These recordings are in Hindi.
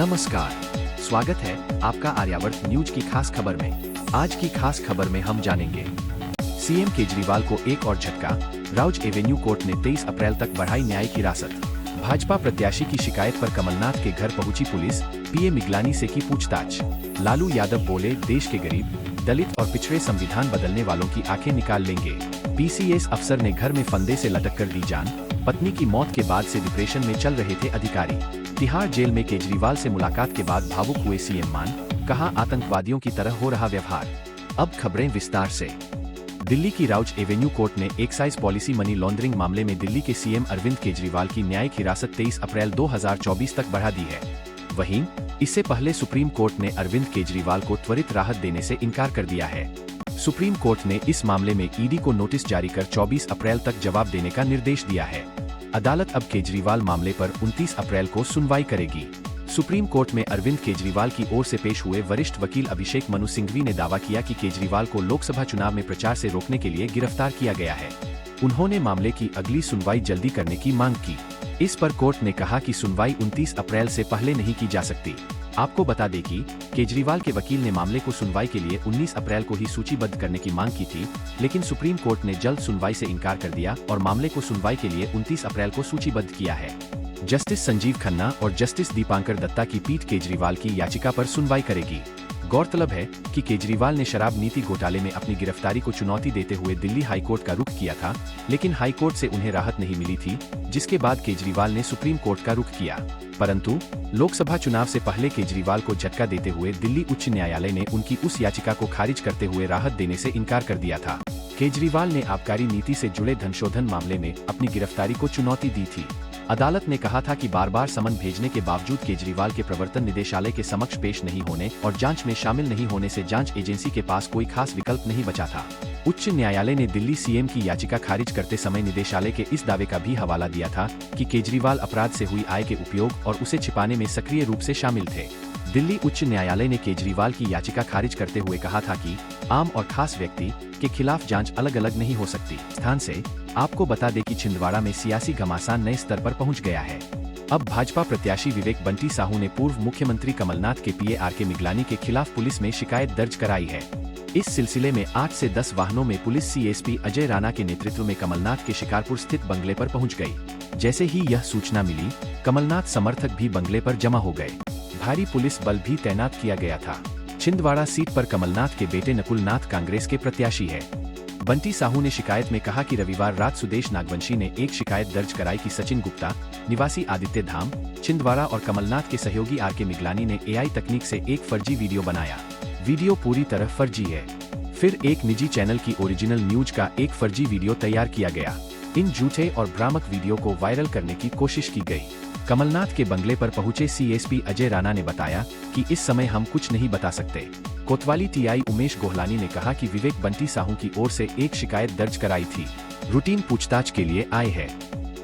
नमस्कार, स्वागत है आपका आर्यावर्त न्यूज की खास खबर में। आज की खास खबर में हम जानेंगे सीएम केजरीवाल को एक और झटका, राउज एवेन्यू कोर्ट ने 23 अप्रैल तक बढ़ाई न्यायिक हिरासत। भाजपा प्रत्याशी की शिकायत पर कमलनाथ के घर पहुंची पुलिस, पीए मिगलानी से की पूछताछ। लालू यादव बोले, देश के गरीब, दलित और पिछड़े संविधान बदलने वालों की आंखें निकाल लेंगे। पीसीएस अफसर ने घर में फंदे से लटक कर दी जान, पत्नी की मौत के बाद से डिप्रेशन में चल रहे थे अधिकारी। तिहाड़ जेल में केजरीवाल से मुलाकात के बाद भावुक हुए सीएम मान, कहा आतंकवादियों की तरह हो रहा व्यवहार। अब खबरें विस्तार से। दिल्ली की राउज एवेन्यू कोर्ट ने एक्साइज पॉलिसी मनी लॉन्ड्रिंग मामले में दिल्ली के सीएम अरविंद केजरीवाल की न्यायिक हिरासत 23 अप्रैल 2024 तक बढ़ा दी है। वहीं इससे पहले सुप्रीम कोर्ट ने अरविंद केजरीवाल को त्वरित राहत देने से इनकार कर दिया है। सुप्रीम कोर्ट ने इस मामले में ईडी को नोटिस जारी कर 24 अप्रैल तक जवाब देने का निर्देश दिया है। अदालत अब केजरीवाल मामले पर 29 अप्रैल को सुनवाई करेगी। सुप्रीम कोर्ट में अरविंद केजरीवाल की ओर से पेश हुए वरिष्ठ वकील अभिषेक मनु सिंघवी ने दावा किया कि केजरीवाल को लोकसभा चुनाव में प्रचार से रोकने के लिए गिरफ्तार किया गया है। उन्होंने मामले की अगली सुनवाई जल्दी करने की मांग की। इस पर कोर्ट ने कहा कि सुनवाई 29 अप्रैल से पहले नहीं की जा सकती। आपको बता दें कि केजरीवाल के वकील ने मामले को सुनवाई के लिए 19 अप्रैल को ही सूचीबद्ध करने की मांग की थी, लेकिन सुप्रीम कोर्ट ने जल्द सुनवाई से इनकार कर दिया और मामले को सुनवाई के लिए 29 अप्रैल को सूचीबद्ध किया है। जस्टिस संजीव खन्ना और जस्टिस दीपांकर दत्ता की पीठ केजरीवाल की याचिका पर सुनवाई करेगी। गौरतलब है कि केजरीवाल ने शराब नीति घोटाले में अपनी गिरफ्तारी को चुनौती देते हुए दिल्ली हाईकोर्ट का रुख किया था, लेकिन हाईकोर्ट से उन्हें राहत नहीं मिली थी, जिसके बाद केजरीवाल ने सुप्रीम कोर्ट का रुख किया। परंतु लोकसभा चुनाव से पहले केजरीवाल को झटका देते हुए दिल्ली उच्च न्यायालय ने उनकी उस याचिका को खारिज करते हुए राहत देने से इनकार कर दिया था। केजरीवाल ने आबकारी नीति से जुड़े धनशोधन मामले में अपनी गिरफ्तारी को चुनौती दी थी। अदालत ने कहा था कि बार बार समन भेजने के बावजूद केजरीवाल के प्रवर्तन निदेशालय के समक्ष पेश नहीं होने और जांच में शामिल नहीं होने से जांच एजेंसी के पास कोई खास विकल्प नहीं बचा था। उच्च न्यायालय ने दिल्ली सीएम की याचिका खारिज करते समय निदेशालय के इस दावे का भी हवाला दिया था कि केजरीवाल अपराध से हुई आय के उपयोग और उसे छिपाने में सक्रिय रूप से शामिल थे। दिल्ली उच्च न्यायालय ने केजरीवाल की याचिका खारिज करते हुए कहा था कि आम और खास व्यक्ति के खिलाफ जांच अलग अलग नहीं हो सकती। स्थान से आपको बता दें कि छिंदवाड़ा में सियासी घमासान नए स्तर पर पहुंच गया है। अब भाजपा प्रत्याशी विवेक बंटी साहू ने पूर्व मुख्यमंत्री कमलनाथ के पीए आर के मिगलानी के खिलाफ पुलिस में शिकायत दर्ज कराई है। इस सिलसिले में 8 से 10 वाहनों में पुलिस सीएसपी अजय राणा के नेतृत्व में कमलनाथ के शिकारपुर स्थित बंगले पर पहुंच गई। जैसे ही यह सूचना मिली, कमलनाथ समर्थक भी बंगले पर जमा हो गए। भारी पुलिस बल भी तैनात किया गया था। छिंदवाड़ा सीट पर कमलनाथ के बेटे नकुल नाथ कांग्रेस के प्रत्याशी है। बंटी साहू ने शिकायत में कहा कि रविवार रात सुदेश नागवंशी ने एक शिकायत दर्ज कराई कि सचिन गुप्ता, निवासी आदित्य धाम, छिंदवाड़ा और कमलनाथ के सहयोगी आर के मिगलानी ने एआई तकनीक से एक फर्जी वीडियो बनाया। वीडियो पूरी तरह फर्जी है। फिर एक निजी चैनल की ओरिजिनल न्यूज का एक फर्जी वीडियो तैयार किया गया। इन झूठे और भ्रामक वीडियो को वायरल करने की कोशिश की गई। कमलनाथ के बंगले पर पहुंचे सीएसपी अजय राणा ने बताया कि इस समय हम कुछ नहीं बता सकते। कोतवाली टीआई उमेश गोहलानी ने कहा कि विवेक बंटी साहू की ओर से एक शिकायत दर्ज कराई थी, रूटीन पूछताछ के लिए आए हैं।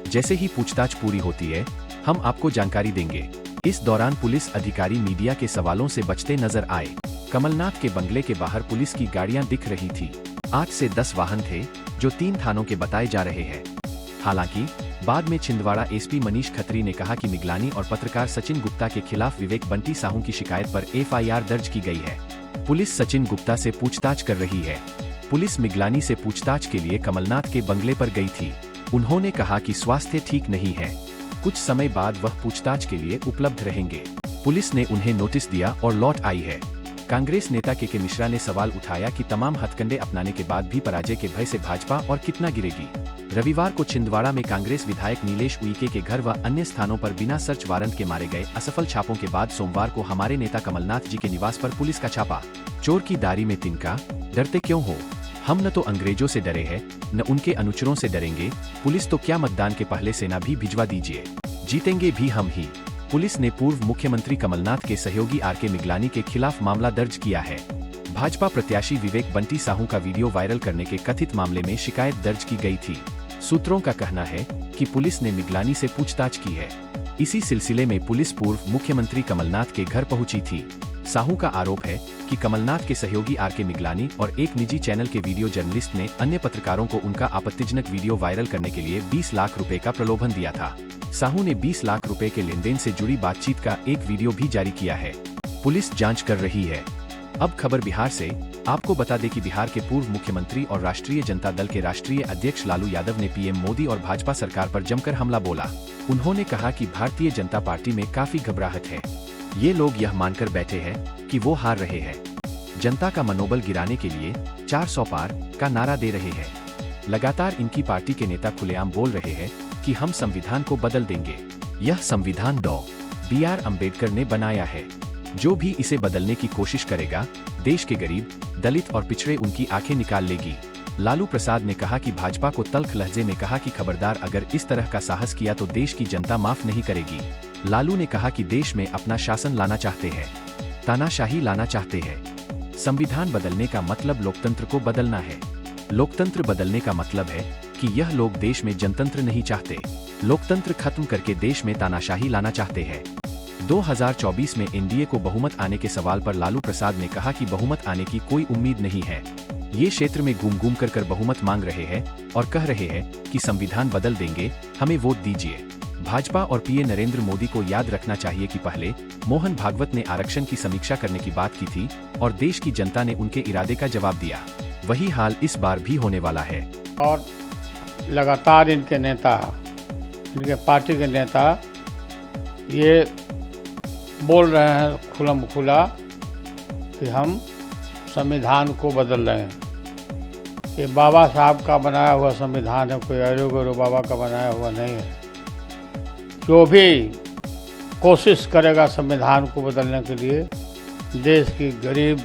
जैसे ही पूछताछ पूरी होती है, हम आपको जानकारी देंगे। इस दौरान पुलिस अधिकारी मीडिया के सवालों से बचते नजर आए। कमलनाथ के बंगले के बाहर पुलिस की गाड़ियां दिख रही थी। 8 से 10 वाहन थे, जो 3 थानों के बताए जा रहे हैं। हालांकि बाद में छिंदवाड़ा एसपी मनीष खत्री ने कहा कि मिगलानी और पत्रकार सचिन गुप्ता के खिलाफ विवेक बंटी साहू की शिकायत पर एफआईआर दर्ज की गई है। पुलिस सचिन गुप्ता से पूछताछ कर रही है। पुलिस मिगलानी से पूछताछ के लिए कमलनाथ के बंगले पर गई थी। उन्होंने कहा कि स्वास्थ्य ठीक नहीं है। कुछ समय बाद वह पूछताछ के लिए उपलब्ध रहेंगे। पुलिस ने उन्हें नोटिस दिया और लौट आई है। कांग्रेस नेता के मिश्रा ने सवाल उठाया कि तमाम हथकंडे अपनाने के बाद भी पराजय के भय से भाजपा और कितना गिरेगी। रविवार को छिंदवाड़ा में कांग्रेस विधायक नीलेश उइके के घर व अन्य स्थानों पर बिना सर्च वारंट के मारे गए असफल छापों के बाद सोमवार को हमारे नेता कमलनाथ जी के निवास पर पुलिस का छापा। चोर की दारी में तिनका, डरते क्यों हो? हम न तो अंग्रेजों से डरे हैं, न उनके अनुचरों से डरेंगे। पुलिस तो क्या, मतदान के पहले सेना भी भिजवा दीजिए, जीतेंगे भी हम ही। पुलिस ने पूर्व मुख्यमंत्री कमलनाथ के सहयोगी आर के मिगलानी के खिलाफ मामला दर्ज किया है। भाजपा प्रत्याशी विवेक बंटी साहू का वीडियो वायरल करने के कथित मामले में शिकायत दर्ज की गई थी। सूत्रों का कहना है कि पुलिस ने मिगलानी से पूछताछ की है। इसी सिलसिले में पुलिस पूर्व मुख्यमंत्री कमलनाथ के घर पहुंची थी। साहू का आरोप है कि कमलनाथ के सहयोगी आर के मिगलानी और एक निजी चैनल के वीडियो जर्नलिस्ट ने अन्य पत्रकारों को उनका आपत्तिजनक वीडियो वायरल करने के लिए 20 लाख रुपए का प्रलोभन दिया था। साहू ने 20 लाख रुपए के लेनदेन से जुड़ी बातचीत का एक वीडियो भी जारी किया है। पुलिस जांच कर रही है। अब खबर बिहार से। आपको बता दें कि बिहार के पूर्व मुख्यमंत्री और राष्ट्रीय जनता दल के राष्ट्रीय अध्यक्ष लालू यादव ने पीएम मोदी और भाजपा सरकार पर जमकर हमला बोला। उन्होंने कहा कि भारतीय जनता पार्टी में काफी घबराहट है। ये लोग यह मानकर बैठे हैं कि वो हार रहे हैं। जनता का मनोबल गिराने के लिए 400 पार का नारा दे रहे हैं। लगातार इनकी पार्टी के नेता खुलेआम बोल रहे हैं कि हम संविधान को बदल देंगे। यह संविधान डॉ.बी.आर. अम्बेडकर ने बनाया है। जो भी इसे बदलने की कोशिश करेगा, देश के गरीब, दलित और पिछड़े उनकी आंखें निकाल लेगी। लालू प्रसाद ने कहा कि भाजपा को तल्ख लहजे में कहा कि खबरदार, अगर इस तरह का साहस किया तो देश की जनता माफ नहीं करेगी। लालू ने कहा कि देश में अपना शासन लाना चाहते हैं, तानाशाही लाना चाहते हैं। संविधान बदलने का मतलब लोकतंत्र को बदलना है। लोकतंत्र बदलने का मतलब है कि यह लोग देश में जनतंत्र नहीं चाहते, लोकतंत्र खत्म करके देश में तानाशाही लाना चाहते हैं। 2024 में एनडीए को बहुमत आने के सवाल पर लालू प्रसाद ने कहा कि बहुमत आने की कोई उम्मीद नहीं है। ये क्षेत्र में घूम घूम कर बहुमत मांग रहे हैं और कह रहे हैं कि संविधान बदल देंगे, हमें वोट दीजिए। भाजपा और पीएम नरेंद्र मोदी को याद रखना चाहिए कि पहले मोहन भागवत ने आरक्षण की समीक्षा करने की बात की थी और देश की जनता ने उनके इरादे का जवाब दिया। वही हाल इस बार भी होने वाला है। और लगातार इनके नेता, इनके पार्टी के नेता ये बोल रहे हैं खुलम खुला कि हम संविधान को बदल रहे हैं। ये बाबा साहब का बनाया हुआ संविधान है, कोई अरो गरो बाबा का बनाया हुआ नहीं है। जो भी कोशिश करेगा संविधान को बदलने के लिए, देश की गरीब,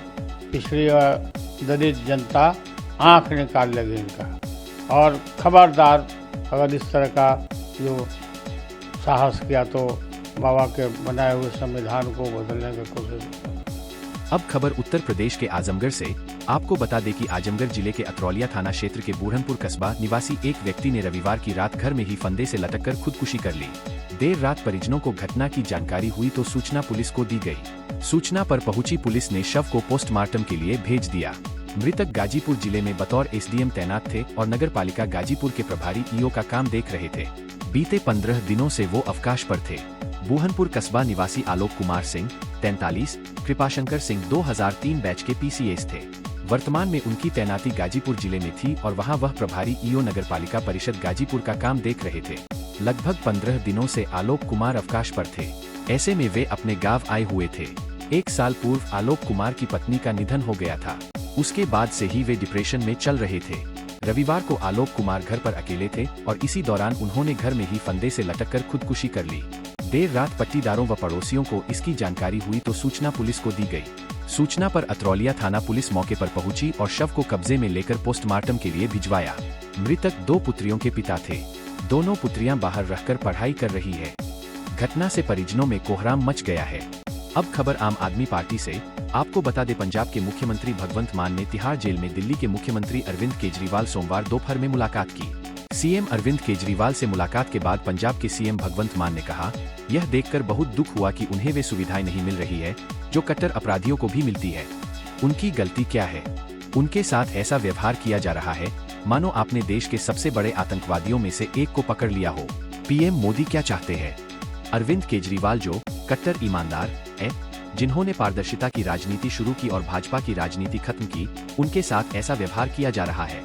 पिछड़ी और दलित जनता आंख निकाल लेगी इनका। और खबरदार, अगर इस तरह का जो साहस किया तो बाबा के बनाए हुए संविधान को बदलने की कोशिश। अब खबर उत्तर प्रदेश के आजमगढ़ से। आपको बता दें कि आजमगढ़ जिले के अतरौलिया थाना क्षेत्र के बूढ़नपुर कस्बा निवासी एक व्यक्ति ने रविवार की रात घर में ही फंदे से लटककर खुदकुशी कर ली। देर रात परिजनों को घटना की जानकारी हुई तो सूचना पुलिस को दी गई। सूचना पर पहुंची पुलिस ने शव को पोस्टमार्टम के लिए भेज दिया। मृतक गाजीपुर जिले में बतौर एसडीएम तैनात थे और नगर पालिका गाजीपुर के प्रभारी ईओ का काम देख रहे थे। बीते 15 दिनों से वो अवकाश पर थे। बूहनपुर कस्बा निवासी आलोक कुमार सिंह 43, कृपाशंकर सिंह 2003 बैच के पीसीएस थे। वर्तमान में उनकी तैनाती गाजीपुर जिले में थी और वहां वह प्रभारी ईओ नगरपालिका परिषद गाजीपुर का काम देख रहे थे। लगभग 15 दिनों से आलोक कुमार अवकाश पर थे। ऐसे में वे अपने गांव आए हुए थे। 1 साल पूर्व आलोक कुमार की पत्नी का निधन हो गया था। उसके बाद से ही वे डिप्रेशन में चल रहे थे। रविवार को आलोक कुमार घर पर अकेले थे और इसी दौरान उन्होंने घर में ही फंदे से लटककर खुदकुशी कर ली। देर रात पट्टीदारों व पड़ोसियों को इसकी जानकारी हुई तो सूचना पुलिस को दी गई। सूचना पर अतरौलिया थाना पुलिस मौके पर पहुंची और शव को कब्जे में लेकर पोस्टमार्टम के लिए भिजवाया। मृतक 2 पुत्रियों के पिता थे। दोनों पुत्रियां बाहर रहकर पढ़ाई कर रही है। घटना से परिजनों में कोहराम मच गया है। अब खबर आम आदमी पार्टी से। आपको बता दें, पंजाब के मुख्यमंत्री भगवंत मान ने तिहाड़ जेल में दिल्ली के मुख्यमंत्री अरविंद केजरीवाल सोमवार दोपहर में मुलाकात की। सीएम अरविंद केजरीवाल से मुलाकात के बाद पंजाब के सीएम भगवंत मान ने कहा, यह देखकर बहुत दुख हुआ कि उन्हें वे सुविधाएं नहीं मिल रही है जो कट्टर अपराधियों को भी मिलती है। उनकी गलती क्या है? उनके साथ ऐसा व्यवहार किया जा रहा है मानो आपने देश के सबसे बड़े आतंकवादियों में से एक को पकड़ लिया हो। पीएम मोदी क्या चाहते हैं? अरविंद केजरीवाल जो कट्टर ईमानदार है, जिन्होंने पारदर्शिता की राजनीति शुरू की और भाजपा की राजनीति खत्म की, उनके साथ ऐसा व्यवहार किया जा रहा है।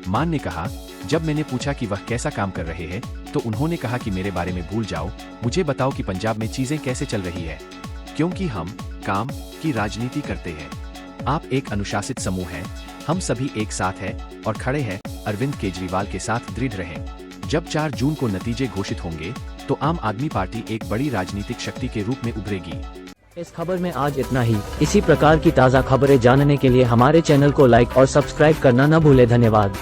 मान ने कहा, जब मैंने पूछा कि वह कैसा काम कर रहे हैं तो उन्होंने कहा कि मेरे बारे में भूल जाओ, मुझे बताओ कि पंजाब में चीजें कैसे चल रही है, क्योंकि हम काम की राजनीति करते हैं। आप एक अनुशासित समूह हैं, हम सभी एक साथ हैं और खड़े हैं। अरविंद केजरीवाल के साथ दृढ़ रहें। जब 4 जून को नतीजे घोषित होंगे तो आम आदमी पार्टी एक बड़ी राजनीतिक शक्ति के रूप में उभरेगी। इस खबर में आज इतना ही। इसी प्रकार की ताज़ा खबरें जानने के लिए हमारे चैनल को लाइक और सब्सक्राइब करना न भूलें। धन्यवाद।